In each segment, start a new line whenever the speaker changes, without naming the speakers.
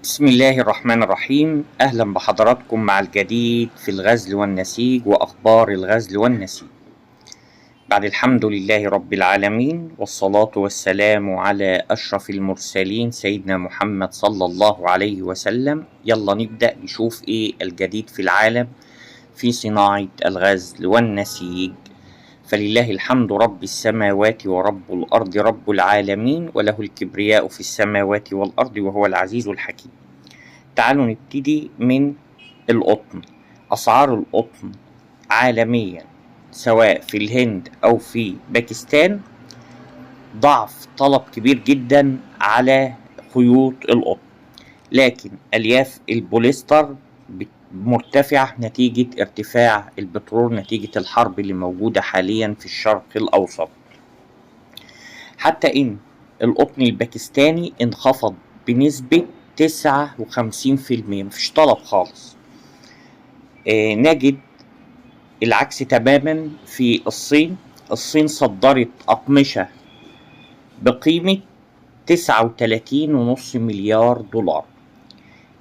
بسم الله الرحمن الرحيم. أهلا بحضراتكم مع الجديد في الغزل والنسيج وأخبار الغزل والنسيج. بعد الحمد لله رب العالمين والصلاة والسلام على أشرف المرسلين سيدنا محمد صلى الله عليه وسلم. يلا نبدأ نشوف إيه الجديد في العالم في صناعة الغزل والنسيج. فلله الحمد رب السماوات ورب الأرض رب العالمين، وله الكبرياء في السماوات والأرض وهو العزيز الحكيم. تعالوا نبتدي من القطن. أسعار القطن عالميا سواء في الهند أو في باكستان ضعف طلب كبير جدا على خيوط القطن، لكن ألياف البوليستر مرتفعة نتيجة ارتفاع البترول نتيجة الحرب اللي موجودة حاليا في الشرق الأوسط. حتى إن القطن الباكستاني انخفض بنسبة 59%، مفيش طلب خالص. نجد العكس تماما في الصين. الصين صدرت أقمشة بقيمة 39.5 مليار دولار.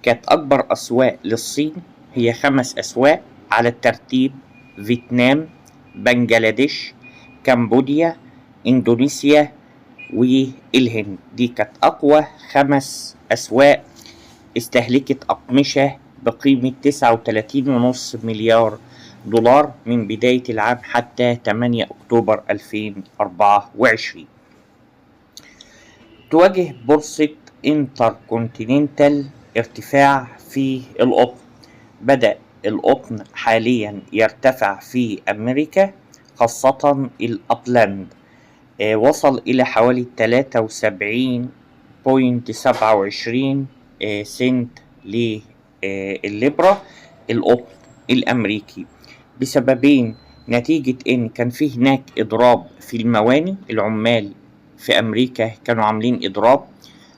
كانت أكبر أسواق للصين هي 5 أسواق على الترتيب: فيتنام، بنجلاديش، كمبوديا، إندونيسيا والهند. دي كانت أقوى 5 أسواق استهلكت أقمشة بقيمة 39.5 مليار دولار من بداية العام حتى 8 أكتوبر 2024. تواجه بورصة انتركونتيننتال ارتفاع في القطن. بدأ القطن حاليا يرتفع في أمريكا خاصة الأبلاند، وصل إلى حوالي 73.27 سنت للليبرا القطن الأمريكي، بسببين: نتيجة إن كان في هناك إضراب في المواني، العمال في أمريكا كانوا عاملين إضراب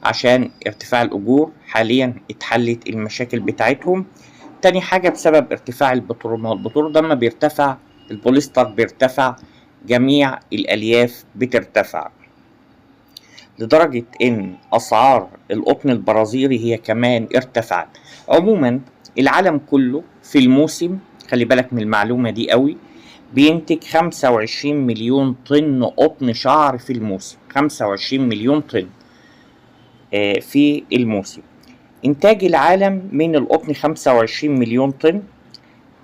عشان ارتفاع الأجور، حاليا اتحلت المشاكل بتاعتهم. تاني حاجة بسبب ارتفاع البترول. ما البترول لما بيرتفع البوليستر بيرتفع، جميع الألياف بترتفع، لدرجة إن أسعار القطن البرازيلي هي كمان ارتفعت. عموما العالم كله في الموسم، خلي بالك من المعلومة دي قوي، بينتج 25 مليون طن قطن شعر في الموسم. 25 مليون طن في الموسم. إنتاج العالم من القطن 25 مليون طن.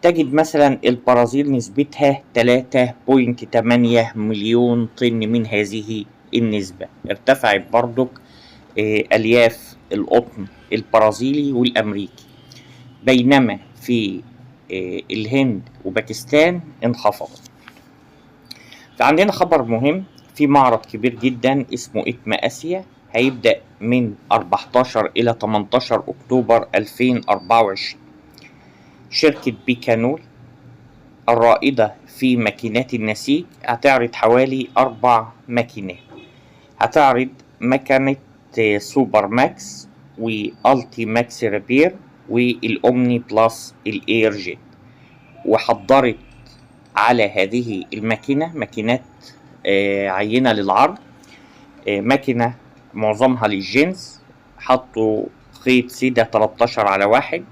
تجد مثلا البرازيل نسبتها 3.8 مليون طن من هذه النسبة. ارتفعت برضك ألياف القطن البرازيلي والأمريكي، بينما في الهند وباكستان انخفضت. فعندنا خبر مهم في معرض كبير جدا اسمه إتما آسيا، هيبدأ من 14 إلى 18 أكتوبر 2024. شركة بيكانول الرائدة في ماكينات النسيج هتعرض حوالي 4 ماكينات. هتعرض مكنة سوبر ماكس والتي ماكس ريبير والأومني بلس الاير جيت. وحضرت على هذه الماكينة ماكينات عينة للعرض، ماكينة معظمها للجنس، حطوا خيط سيدة 13/1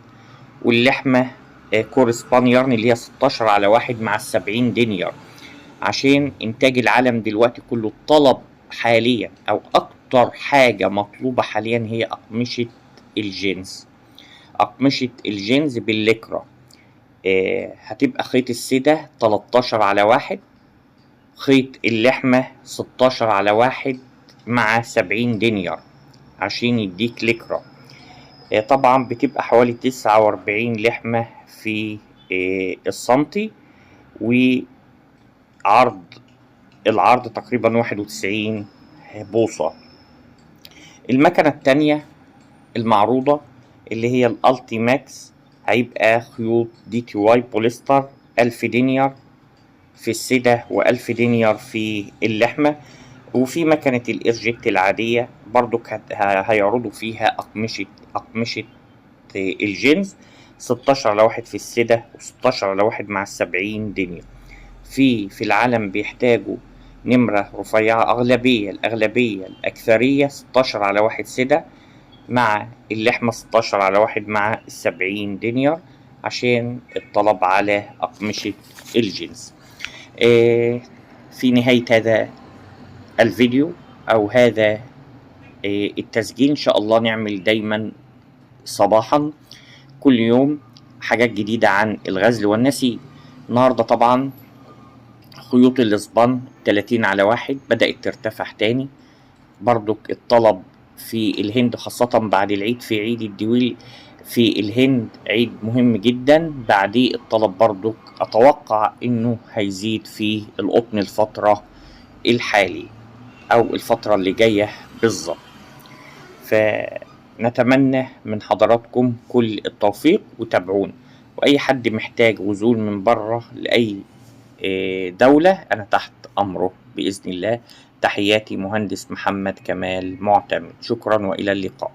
واللحمة كورسبان يارن اللي هي 16/1 مع 70 دينار. عشان إنتاج العالم دلوقتي كله الطلب حاليا أو أكتر حاجة مطلوبة حاليا هي أقمشة الجينز. أقمشة الجينز بالليكرا هتبقى خيط السيدة 13/1، خيط اللحمة 16/1 مع 70 دينار عشان يديك ليكرا. طبعا بتبقى حوالي 49 لحمة في السنتي، العرض تقريبا 91 بوصة. المكنة التانية المعروضة اللي هي الالتي ماكس هيبقى خيوط دي تي واي بوليستر 1000 دينار في السدة و1000 دينار في اللحمة. وفي مكنة الإيرجيت العادية برضو هيعرضوا فيها أقمشة الجينز 16/1 في السدة و16/1 مع 70 دينار. في العالم بيحتاجوا نمرة رفيعة، الأغلبية الأكثرية 16/1 سدة مع اللحمة 16/1 مع 70 دينار عشان الطلب على أقمشة الجنس. في نهاية هذا الفيديو أو هذا التسجيل إن شاء الله نعمل دايما صباحا كل يوم حاجات جديدة عن الغزل والنسيج. النهاردة طبعا خيوط الاسبان 30/1 بدأت ترتفع تاني. برضك الطلب في الهند خاصة بعد العيد، في عيد الدويل في الهند عيد مهم جدا، بعديه الطلب برضك أتوقع إنه هيزيد في القطن الفترة الحالي أو الفترة اللي جاية بالظبط. فنتمنى من حضراتكم كل التوفيق وتابعونا، وأي حد محتاج وزول من بره لأي دولة أنا تحت أمره بإذن الله. تحياتي مهندس محمد كمال معتمد، شكرا وإلى اللقاء.